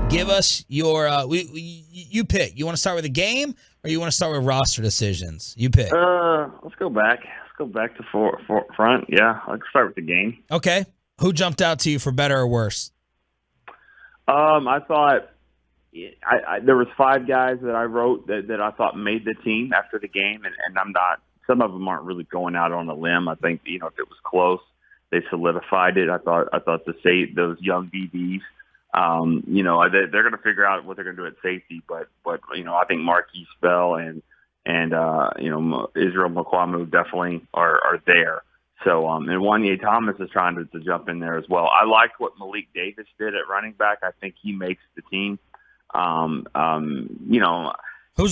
Give us your you pick. You want to start with a game or you want to start with roster decisions? You pick. Let's go back. Let's go back to front. Yeah, let's start with the game. Okay. Who jumped out to you for better or worse? I thought there was 5 guys that I wrote that I thought made the team after the game, and I'm not. Some of them aren't really going out on a limb. I think if it was close, they solidified it. I thought those young DBs. They're going to figure out what they're going to do at safety, but I think Marquise Bell and Israel Mukuamu definitely are there. So and Wanye Thomas is trying to jump in there as well. I like what Malik Davis did at running back. I think he makes the team. Who's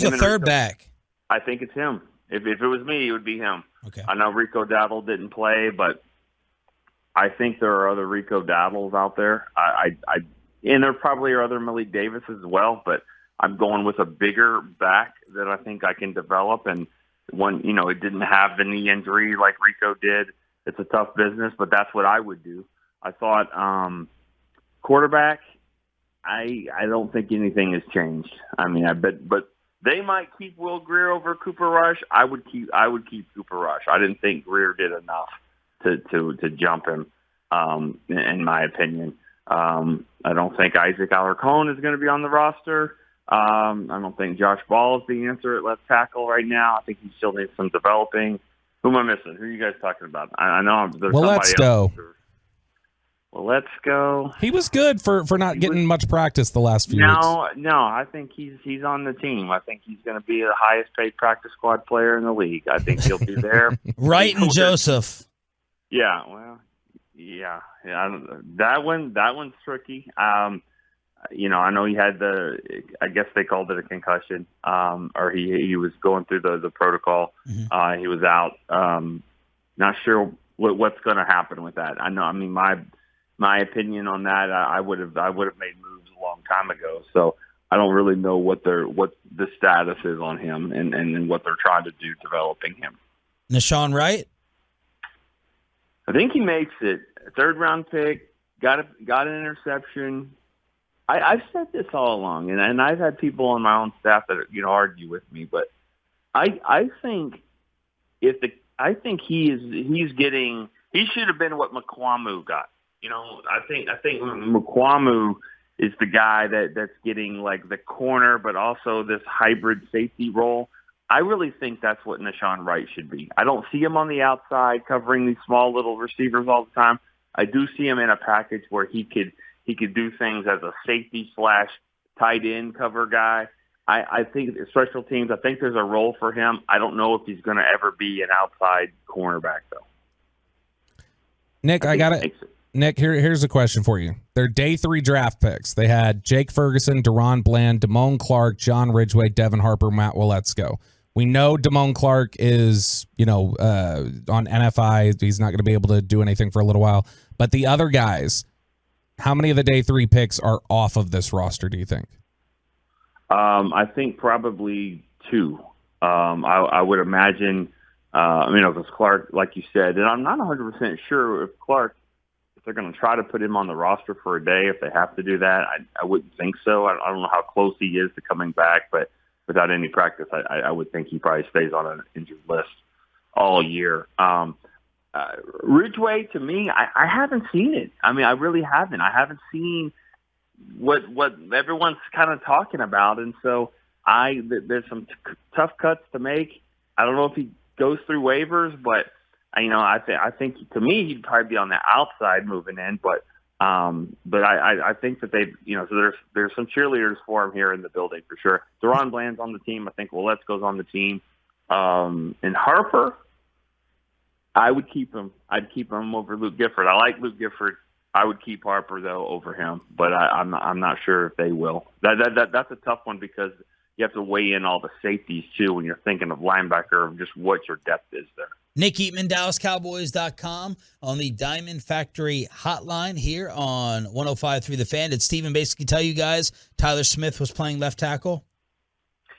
the third back? I think it's him. If it was me, it would be him. Okay. I know Rico Dowdle didn't play, but I think there are other Rico Dowdles out there. And there probably are other Malik Davis as well, but I'm going with a bigger back that I think I can develop. And one, it didn't have the knee injury like Rico did. It's a tough business, but that's what I would do. I thought quarterback, I don't think anything has changed. I mean, but they might keep Will Grier over Cooper Rush. I would keep Cooper Rush. I didn't think Grier did enough to jump him, in my opinion. I don't think Isaac Alarcon is going to be on the roster. I don't think Josh Ball is the answer at left tackle right now. I think he still needs some developing. Who am I missing? Who are you guys talking about? I know there's somebody let's go. Well, let's go. He was good for not getting much practice the last few weeks. No, I think he's on the team. I think he's going to be the highest paid practice squad player in the league. I think he'll be there. Wright and Joseph. Yeah, well, yeah. That one's tricky. I know he had I guess they called it a concussion, or he was going through the protocol. Mm-hmm. He was out. Not sure what's going to happen with that. I know. I mean, my opinion on that, I would have made moves a long time ago. So I don't really know what the status is on him and what they're trying to do developing him. Nashawn Wright? I think he makes it. 3rd round pick, got an interception. I've said this all along, and I've had people on my own staff that argue with me, but I think he should have been what Mukuamu got. I think Mukuamu is the guy that's getting like the corner, but also this hybrid safety role. I really think that's what Nashawn Wright should be. I don't see him on the outside covering these small little receivers all the time. I do see him in a package where he could do things as a safety / tight end cover guy. I think special teams, I think there's a role for him. I don't know if he's going to ever be an outside cornerback, though. Nick, I got it. Nick, here's a question for you. They're day 3 draft picks. They had Jake Ferguson, Deron Bland, Damone Clark, John Ridgeway, Devin Harper, Matt Waletzko. We know Damone Clark is, on NFI. He's not going to be able to do anything for a little while. But the other guys, how many of the day 3 picks are off of this roster, do you think? I think probably 2. I would imagine, if it's Clark, like you said, and I'm not 100% sure if they're going to try to put him on the roster for a day, if they have to do that. I wouldn't think so. I don't know how close he is to coming back, but without any practice, I would think he probably stays on an injured list all year. Ridgeway, to me, I haven't seen it. I mean, I really haven't. I haven't seen what everyone's kind of talking about, and so there's some tough cuts to make. I don't know if he goes through waivers, but I think to me he'd probably be on the outside moving in, but I think that they so there's some cheerleaders for him here in the building for sure. Deron Bland's on the team. I think Waletzko's on the team, and Harper, I would keep him. I'd keep him over Luke Gifford. I like Luke Gifford. I would keep Harper though over him, but I'm not sure if they will. That's a tough one because you have to weigh in all the safeties too when you're thinking of linebacker of just what your depth is there. Nick Eatman, DallasCowboys.com on the Diamond Factory hotline here on 105.3 The Fan. Did Steven basically tell you guys Tyler Smith was playing left tackle?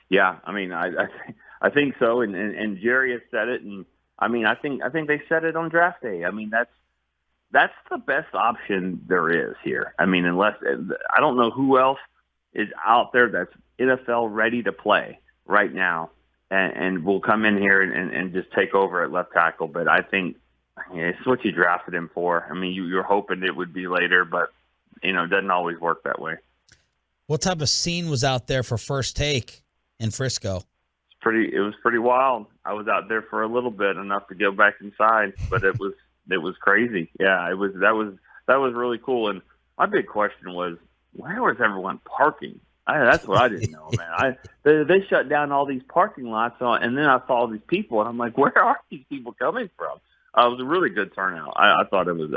Yeah, I mean, I think so, and Jerry has said it, and I mean, I think they said it on draft day. I mean, that's the best option there is here. I mean, unless I don't know who else is out there that's NFL ready to play right now and will come in here and just take over at left tackle. But I think it's what you drafted him for. I mean, you're hoping it would be later, but, it doesn't always work that way. What type of scene was out there for First Take in Frisco? It was pretty wild. I was out there for a little bit, enough to go back inside, but it was crazy. Yeah, that was really cool. And my big question was, where was everyone parking? That's what I didn't know, man. They shut down all these parking lots, and then I saw all these people, and I'm like, where are these people coming from? It was a really good turnout. I thought it was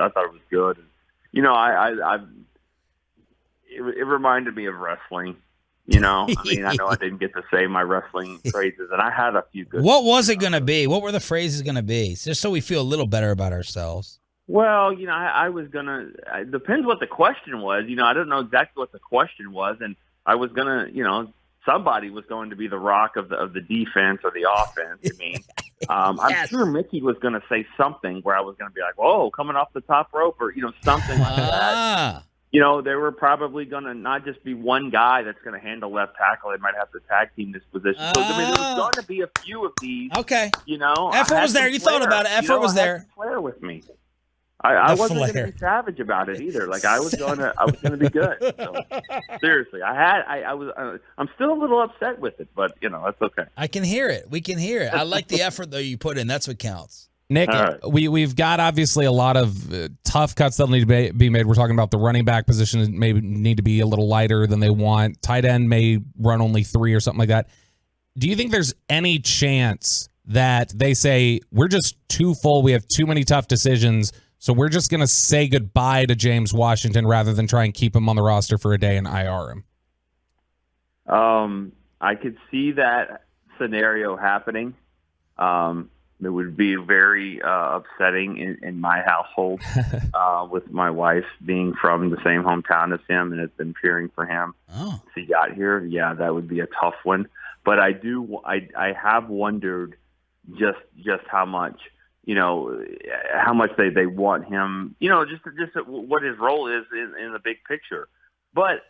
good. And, it reminded me of wrestling. I mean, I know I didn't get to say my wrestling phrases, and I had a few good. What was it going to be? What were the phrases going to be? Just so we feel a little better about ourselves. Well, I was going to – it depends what the question was. I don't know exactly what the question was, and I was going to somebody was going to be the rock of the defense or the offense. I mean, I'm sure Mickey was going to say something where I was going to be like, whoa, coming off the top rope or, something like that. They were probably going to not just be one guy that's going to handle left tackle. They might have to tag team this position. So, there was going to be a few of these. Okay. Effort was there. You thought about it. Effort was there. Flair with me. I wasn't going to be savage about it either. Like I was going to be good. So, seriously, I'm still a little upset with it, but that's okay. I can hear it. We can hear it. I like the effort though you put in. That's what counts. Nick, right. We've got obviously a lot of tough cuts that need to be made. We're talking about the running back position may need to be a little lighter than they want. Tight end may run only 3 or something like that. Do you think there's any chance that they say, we're just too full, we have too many tough decisions, so we're just going to say goodbye to James Washington rather than try and keep him on the roster for a day and IR him? I could see that scenario happening. It would be very upsetting in my household with my wife being from the same hometown as him and has been cheering for him. Oh. If he got here, yeah, that would be a tough one. But I have wondered just how much, how much they want him, just what his role is in the big picture. But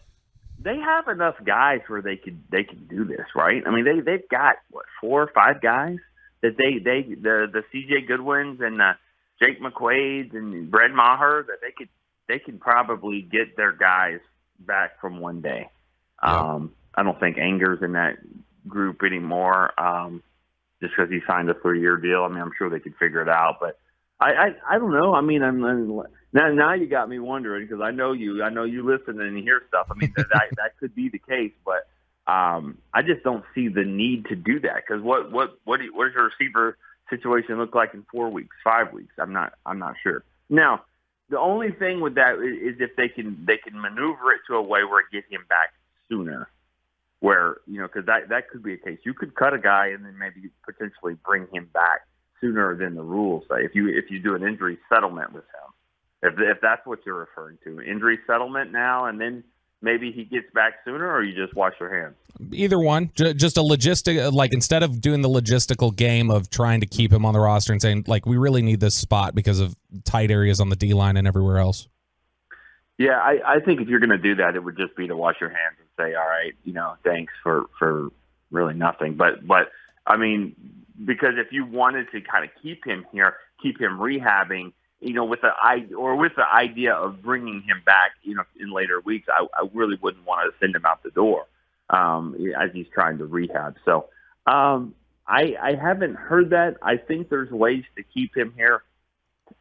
they have enough guys where they could do this, right? I mean, they've got 4 or 5 guys that the CJ Goodwins and Jake McQuaid and Brett Maher that they could probably get their guys back from one day. Yep. I don't think Anger's in that group anymore, just because he signed a 3-year deal. I mean, I'm sure they could figure it out, but I don't know. I mean, now you got me wondering because I know you listen and hear stuff. I mean, that could be the case, but. I just don't see the need to do that because what does your receiver situation look like in 4 weeks, 5 weeks? I'm not sure. Now, the only thing with that is if they can maneuver it to a way where it gets him back sooner, where because that could be a case. You could cut a guy and then maybe potentially bring him back sooner than the rules say. If you do an injury settlement with him, if that's what you're referring to, injury settlement now and then. Maybe he gets back sooner, or you just wash your hands. Either one. Just a logistic, like instead of doing the logistical game of trying to keep him on the roster and saying, like, we really need this spot because of tight areas on the D-line and everywhere else. Yeah, I think if you're going to do that, it would just be to wash your hands and say, all right, thanks for really nothing. But I mean, because if you wanted to kind of keep him here, keep him rehabbing, with the idea of bringing him back, in later weeks, I really wouldn't want to send him out the door as he's trying to rehab. So I haven't heard that. I think there's ways to keep him here.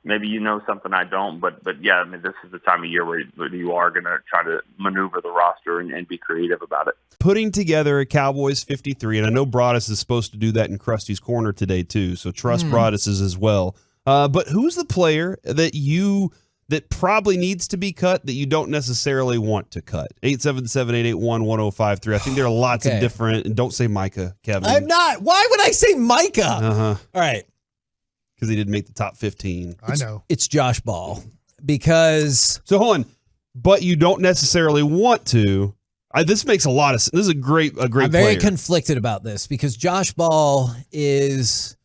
Maybe something I don't, but yeah, I mean, this is the time of year where you are going to try to maneuver the roster and be creative about it. Putting together a Cowboys 53, and I know Broadus is supposed to do that in Krusty's Corner today too, so trust Broadus's as well. But who's the player that probably needs to be cut that you don't necessarily want to cut? 877-881-1053. I think there are lots of different. And don't say Micah, Kevin. I'm not. Why would I say Micah? All right. Because he didn't make the top 15. I know. It's Josh Ball. Because. So hold on. But you don't necessarily want to. This makes a lot of sense. This is a great I'm very conflicted about this because Josh Ball is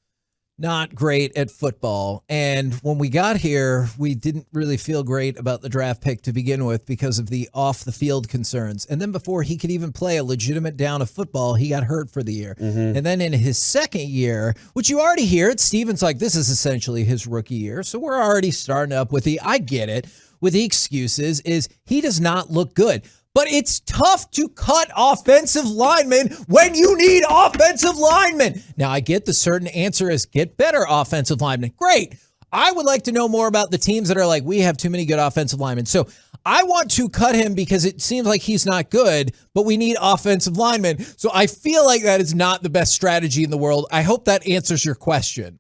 not great at football. And when we got here, we didn't really feel great about the draft pick to begin with because of the off-the-field concerns. And then before he could even play a legitimate down of football, he got hurt for the year. Mm-hmm. And then in his second year, which you already hear it, Steven's like, this is essentially his rookie year. So we're already starting up with I get it, with the excuses is he does not look good. But it's tough to cut offensive linemen when you need offensive linemen. Now, I get the certain answer is get better offensive linemen. Great. I would like to know more about the teams that are like, we have too many good offensive linemen. So I want to cut him because it seems like he's not good, but we need offensive linemen. So I feel like that is not the best strategy in the world. I hope that answers your question.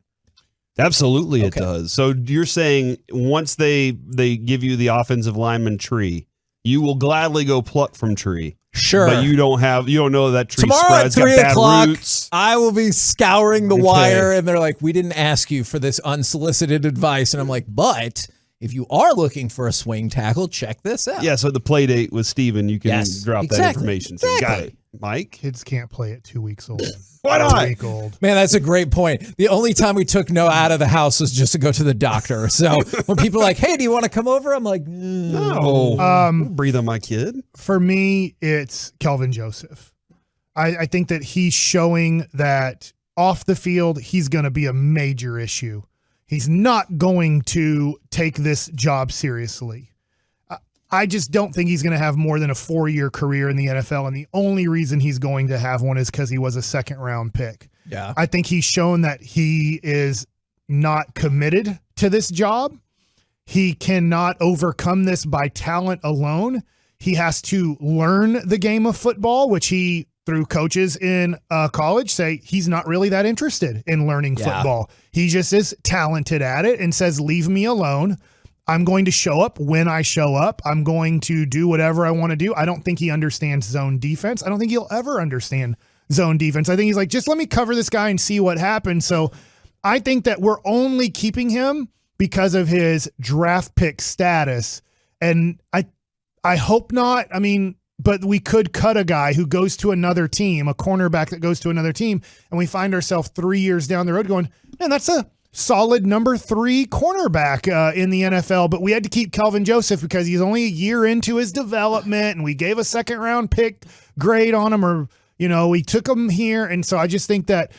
Absolutely, it does. So you're saying once they give you the offensive lineman tree, you will gladly go pluck from tree. Sure. But you don't know that tree Tomorrow at 3 o'clock, roots. I will be scouring the wire, and they're like, we didn't ask you for this unsolicited advice. And I'm like, but if you are looking for a swing tackle, check this out. Yeah, so the play date with Steven, you can drop that information. Exactly. Got it. Mike? Kids can't play at 2 weeks old. Why not? A week old. Man, that's a great point. The only time we took Noah out of the house was just to go to the doctor. So when people are like, hey, do you want to come over? I'm like, no. Don't breathe on my kid. For me, it's Kelvin Joseph. I think that he's showing that off the field, he's going to be a major issue. He's not going to take this job seriously. I just don't think he's going to have more than a 4-year career in the NFL, and the only reason he's going to have one is because he was a second-round pick. Yeah, I think he's shown that he is not committed to this job. He cannot overcome this by talent alone. He has to learn the game of football, which he, through coaches in college, say he's not really that interested in learning football. He just is talented at it and says, leave me alone. I'm going to show up when I show up. I'm going to do whatever I want to do. I don't think he understands zone defense. I don't think he'll ever understand zone defense. I think he's like, just let me cover this guy and see what happens. So I think that we're only keeping him because of his draft pick status. And I hope not. I mean, but we could cut a guy who goes to another team, a cornerback that goes to another team, and we find ourselves 3 years down the road going, man, that's a solid number 3 cornerback in the NFL, but we had to keep Kelvin Joseph because he's only a year into his development, and we gave a second-round pick grade on him, or we took him here, and so I just think that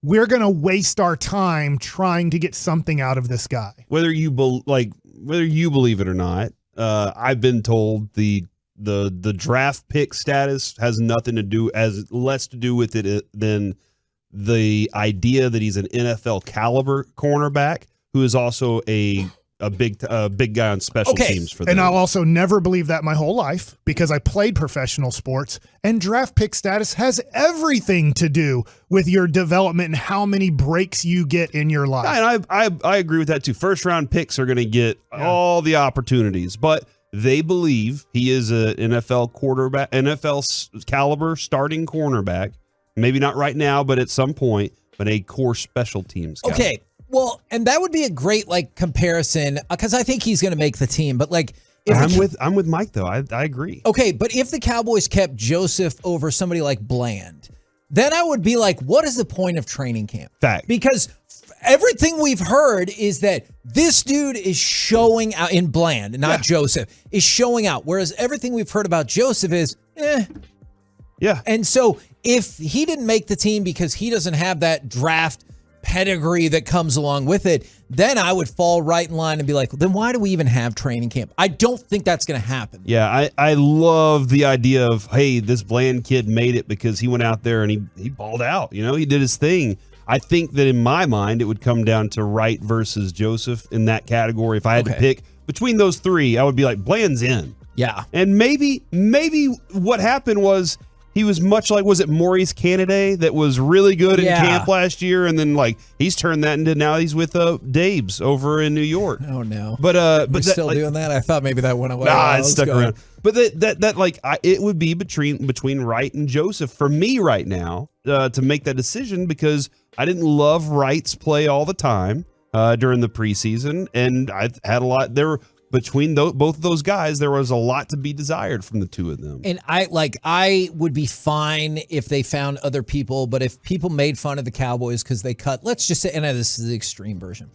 we're going to waste our time trying to get something out of this guy. Whether you believe it or not, I've been told the draft pick status has less to do with it than the idea that he's an NFL caliber cornerback who is also a big guy on special teams for them. And I'll also never believe that my whole life because I played professional sports, and draft pick status has everything to do with your development and how many breaks you get in your life. And I agree with that too. First round picks are going to get all the opportunities, but they believe he is an NFL quarterback, NFL caliber starting cornerback. Maybe not right now, but at some point, but a core special teams guy. Okay. Well, and that would be a great comparison because I think he's going to make the team. But I'm with Mike though. I agree. Okay, but if the Cowboys kept Joseph over somebody like Bland, then I would be like, what is the point of training camp? Fact. Because everything we've heard is that this dude is showing out in Bland, not Joseph, is showing out. Whereas everything we've heard about Joseph is, Yeah. And so if he didn't make the team because he doesn't have that draft pedigree that comes along with it, then I would fall right in line and be like, then why do we even have training camp? I don't think that's going to happen. Yeah, I love the idea of, hey, this Bland kid made it because he went out there and he balled out. He did his thing. I think that in my mind, it would come down to Wright versus Joseph in that category. If I had to pick between those three, I would be like, Bland's in. Yeah. And maybe what happened was he was much like, was it Maurice Canaday that was really good in camp last year? And then he's turned that into, now he's with Dabes over in New York. Oh no. But we're still doing that? I thought maybe that went away. Nah, it's stuck around. But it would be between Wright and Joseph for me right now to make that decision, because I didn't love Wright's play all the time during the preseason, and I had a lot there. between both of those guys, there was a lot to be desired from the two of them. And I would be fine if they found other people, but if people made fun of the Cowboys because they cut, let's just say, and this is the extreme version,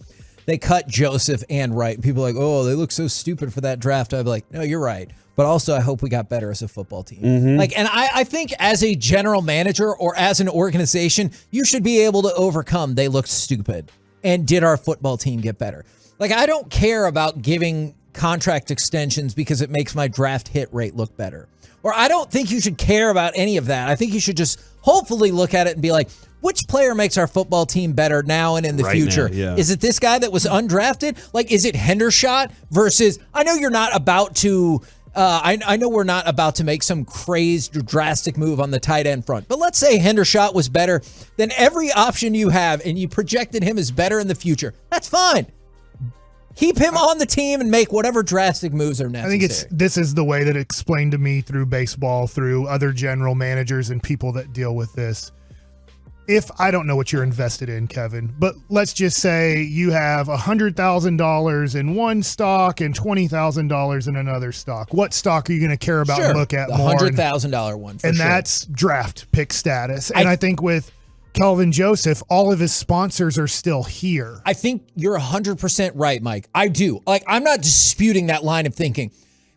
they cut Joseph and Wright, and people are like, oh, they look so stupid for that draft. I'd be like, no, you're right. But also, I hope we got better as a football team. Mm-hmm. And I think as a general manager or as an organization, you should be able to overcome they looked stupid and did our football team get better. I don't care about giving contract extensions because it makes my draft hit rate look better. Or I don't think you should care about any of that. I think you should just hopefully look at it and be like, which player makes our football team better now and in the future? Now, yeah. Is it this guy that was undrafted? Is it Hendershot versus, I know you're not about to, I know we're not about to make some crazed or drastic move on the tight end front, but let's say Hendershot was better than every option you have and you projected him as better in the future. That's fine. Keep him on the team and make whatever drastic moves are necessary. I think this is the way that it's explained to me through baseball, through other general managers and people that deal with this. If I don't know what you're invested in, Kevin, but let's just say you have $100,000 in one stock and $20,000 in another stock. What stock are you going to care about and look at the more? $100,000 one, and that's draft pick status. And I think with Kelvin Joseph, all of his sponsors are still here. I think you're 100% right, Mike. I do. I'm not disputing that line of thinking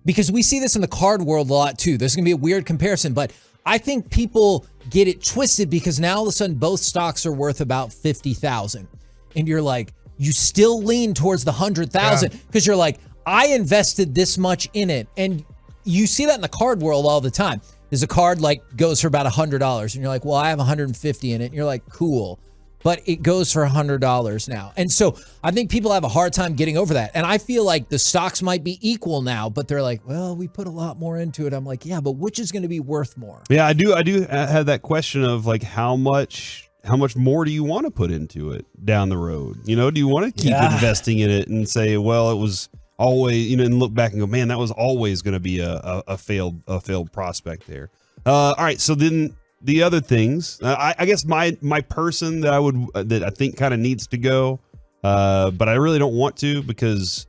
because we see this in the card world a lot too. This is going to be a weird comparison, but I think people get it twisted because now all of a sudden both stocks are worth about $50,000. And you're like, you still lean towards the $100,000 because you're like, I invested this much in it. And you see that in the card world all the time. There's a card goes for about $100 and you're like, well, I have 150 in it. And you're like, cool. But it goes for $100 now. And so I think people have a hard time getting over that. And I feel like the stocks might be equal now, but they're like, well, we put a lot more into it. I'm like, yeah, but which is going to be worth more? Yeah, I do have that question of how much more do you want to put into it down the road? Do you want to keep investing in it and say, well, it was always, and look back and go, man, that was always going to be a failed prospect there. All right, so then the other things, I guess my person that I think kind of needs to go, but I really don't want to because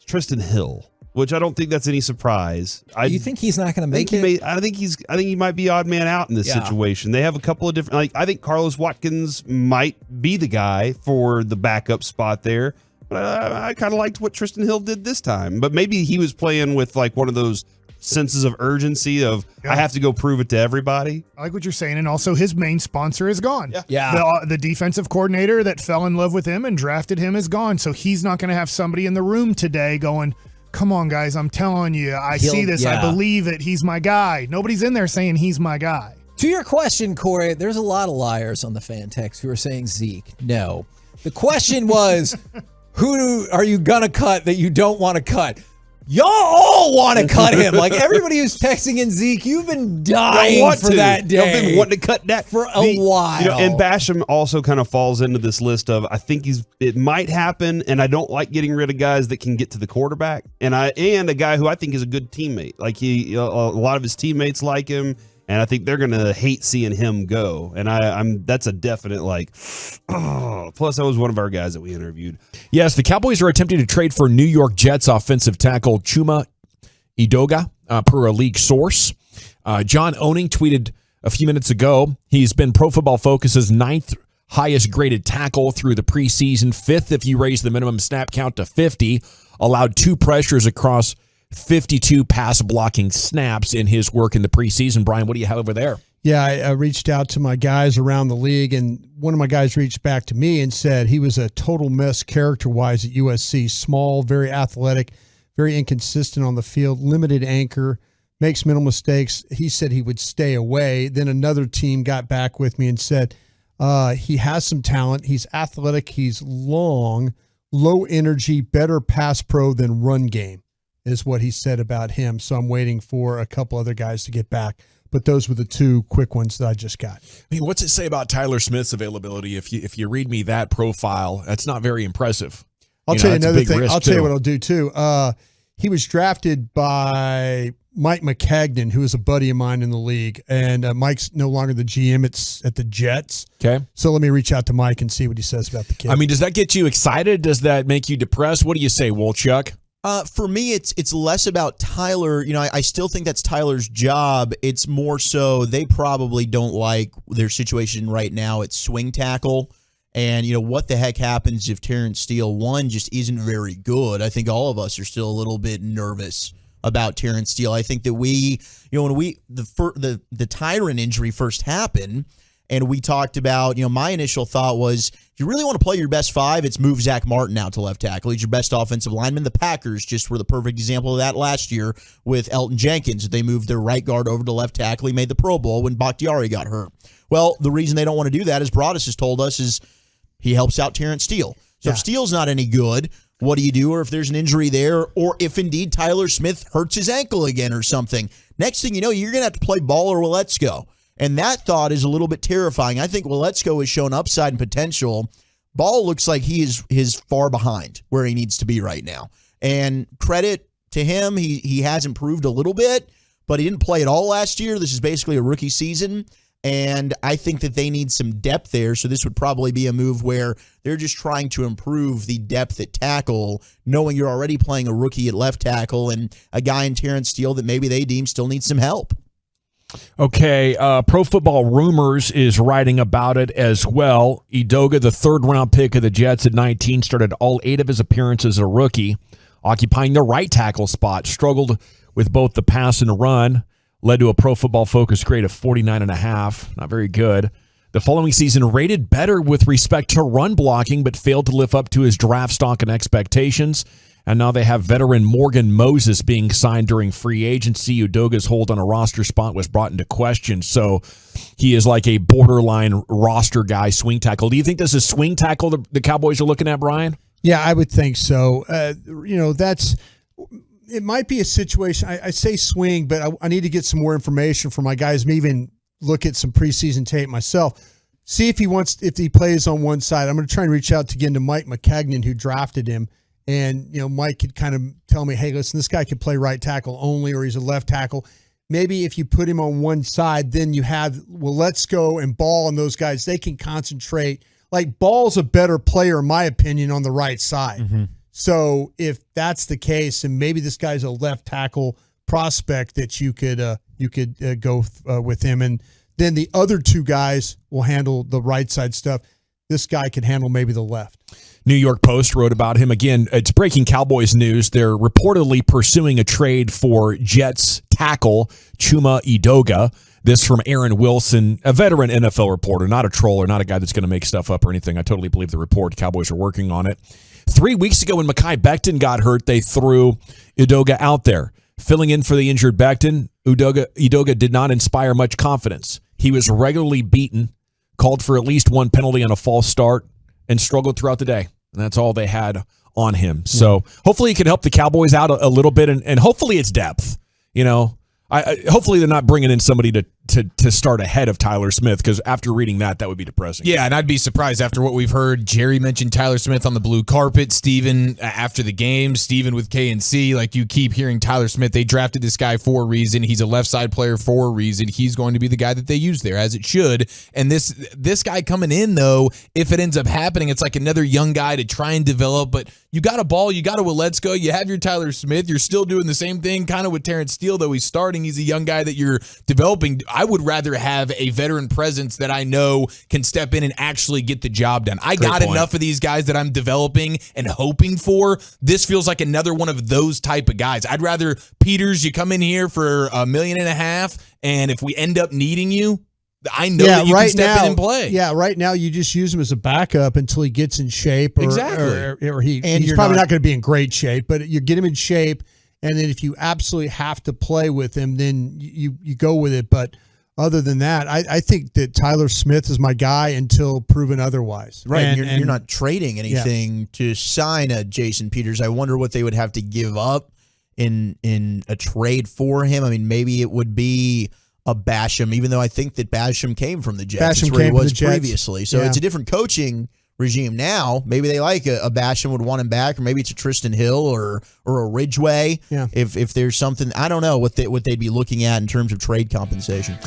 Tristan Hill, which I don't think that's any surprise. You think he's not going to make it? I think he might be odd man out in this situation. They have a couple of different, I think Carlos Watkins might be the guy for the backup spot there. But I kind of liked what Tristan Hill did this time. But maybe he was playing with one of those senses of urgency of I have to go prove it to everybody. I like what you're saying, and also his main sponsor is gone. Yeah. The defensive coordinator that fell in love with him and drafted him is gone, so he's not going to have somebody in the room today going, come on, guys, I'm telling you, I see this, I believe it, he's my guy. Nobody's in there saying he's my guy. To your question, Corey, there's a lot of liars on the fan text who are saying Zeke. No. The question was, who are you going to cut that you don't want to cut? Y'all all want to cut him. Everybody who's texting in Zeke, you've been dying for that day. I've been wanting to cut that for a while. And Basham also kind of falls into this list of I think it might happen, and I don't like getting rid of guys that can get to the quarterback, and a guy who I think is a good teammate. A lot of his teammates like him. And I think they're going to hate seeing him go. And that's a definite plus that was one of our guys that we interviewed. Yes, the Cowboys are attempting to trade for New York Jets offensive tackle Chuma Edoga, per a league source. John Owning tweeted a few minutes ago, he's been Pro Football Focus's 9th highest graded tackle through the preseason, 5th if you raise the minimum snap count to 50, allowed 2 pressures across 52 pass blocking snaps in his work in the preseason. Brian, what do you have over there? Yeah, I reached out to my guys around the league, and one of my guys reached back to me and said he was a total mess character-wise at USC. Small, very athletic, very inconsistent on the field, limited anchor, makes mental mistakes. He said he would stay away. Then another team got back with me and said he has some talent. He's athletic. He's long, low energy, better pass pro than run game, is what he said about him. So I'm waiting for a couple other guys to get back. But those were the 2 quick ones that I just got. I mean, what's it say about Tyler Smith's availability? If you read me that profile, that's not very impressive. I'll tell you another thing. I'll tell you what I'll do too. he was drafted by Mike McCagnon, who is a buddy of mine in the league, and Mike's no longer the GM. It's at the Jets. Okay. So let me reach out to Mike and see what he says about the kid. I mean, does that get you excited? Does that make you depressed? What do you say, Wolchuk? For me, it's less about Tyler. You know, I still think that's Tyler's job. It's more so they probably don't like their situation right now at swing tackle. And, you know, what the heck happens if Terrence Steele, one, just isn't very good? I think all of us are still a little bit nervous about Terrence Steele. I think that we, you know, when the Tyron injury first happened, and we talked about, you know, my initial thought was, if you really want to play your best five, it's move Zach Martin out to left tackle. He's your best offensive lineman. The Packers just were the perfect example of that last year with Elton Jenkins. They moved their right guard over to left tackle. He made the Pro Bowl when Bakhtiari got hurt. Well, the reason they don't want to do that, as Broadus has told us, is he helps out Terrence Steele. So if Steele's not any good, what do you do? Or if there's an injury there, or if indeed Tyler Smith hurts his ankle again or something, next thing you know, you're going to have to play Ball or Willetsko. And that thought is a little bit terrifying. I think Willetsko has shown upside and potential. Ball looks like he is far behind where he needs to be right now. And credit to him, he has improved a little bit, but he didn't play at all last year. This is basically a rookie season. And I think that they need some depth there. So this would probably be a move where they're just trying to improve the depth at tackle, knowing you're already playing a rookie at left tackle and a guy in Terrence Steele that maybe they deem still needs some help. Okay, Pro Football Rumors is writing about it as well. Edoga, the third-round pick of the Jets at 19, started all 8 of his appearances as a rookie, occupying the right tackle spot, struggled with both the pass and the run, led to a Pro Football Focus grade of 49.5, not very good. The following season rated better with respect to run blocking, but failed to live up to his draft stock and expectations. And now they have veteran Morgan Moses being signed during free agency. Udoga's hold on a roster spot was brought into question. So he is like a borderline roster guy, swing tackle. Do you think this is swing tackle the Cowboys are looking at, Brian? Yeah, I would think so. You know, it might be a situation. I say swing, but I need to get some more information from my guys, maybe even look at some preseason tape myself. See if he plays on one side. I'm going to try and reach out again to Mike McCagnon, who drafted him. And, you know, Mike could kind of tell me, hey, listen, this guy could play right tackle only, or he's a left tackle. Maybe if you put him on one side, then you have Willetsko and Ball and those guys. They can concentrate. Like, Ball's a better player, in my opinion, on the right side. Mm-hmm. So if that's the case, and maybe this guy's a left tackle prospect that you could go with him. And then the other two guys will handle the right side stuff. This guy could handle maybe the left. New York Post wrote about him. Again, it's breaking Cowboys news. They're reportedly pursuing a trade for Jets tackle Chuma Edoga. This from Aaron Wilson, a veteran NFL reporter, not a troller, not a guy that's going to make stuff up or anything. I totally believe the report. Cowboys are working on it. 3 weeks ago when Mekhi Becton got hurt, they threw Edoga out there. Filling in for the injured Becton, Edoga did not inspire much confidence. He was regularly beaten, called for at least one penalty on a false start, and struggled throughout the day. And that's all they had on him. So hopefully he can help the Cowboys out a little bit, and hopefully it's depth. You know, hopefully they're not bringing in somebody to start ahead of Tyler Smith, because after reading that would be depressing. Yeah, and I'd be surprised after what we've heard. Jerry mentioned Tyler Smith on the blue carpet. Steven after the game. Steven with K&C. Like, you keep hearing Tyler Smith. They drafted this guy for a reason. He's a left side player for a reason. He's going to be the guy that they use there, as it should. And this guy coming in, though, if it ends up happening, it's like another young guy to try and develop. But you got a Ball, you got a Willetsko, you have your Tyler Smith. You're still doing the same thing kind of with Terrence Steele, though he's starting. He's a young guy that you're developing. I would rather have a veteran presence that I know can step in and actually get the job done. I got enough of these guys that I'm developing and hoping for. This feels like another one of those type of guys. I'd rather, Peters, you come in here for $1.5 million, and if we end up needing you, I know that you can step in and play. Yeah, right now you just use him as a backup until he gets in shape. Exactly. Or he's probably not going to be in great shape, but you get him in shape, and then if you absolutely have to play with him, then you go with it. But other than that, I think that Tyler Smith is my guy until proven otherwise. Right, and you're not trading anything to sign a Jason Peters. I wonder what they would have to give up in a trade for him. I mean, maybe it would be a Basham, even though I think that Basham came from the Jets. That's where he was previously. So it's a different coaching regime. Now, maybe they like a Basham, would want him back, or maybe it's a Tristan Hill or a Ridgeway. Yeah. If there's something, I don't know what they'd be looking at in terms of trade compensation.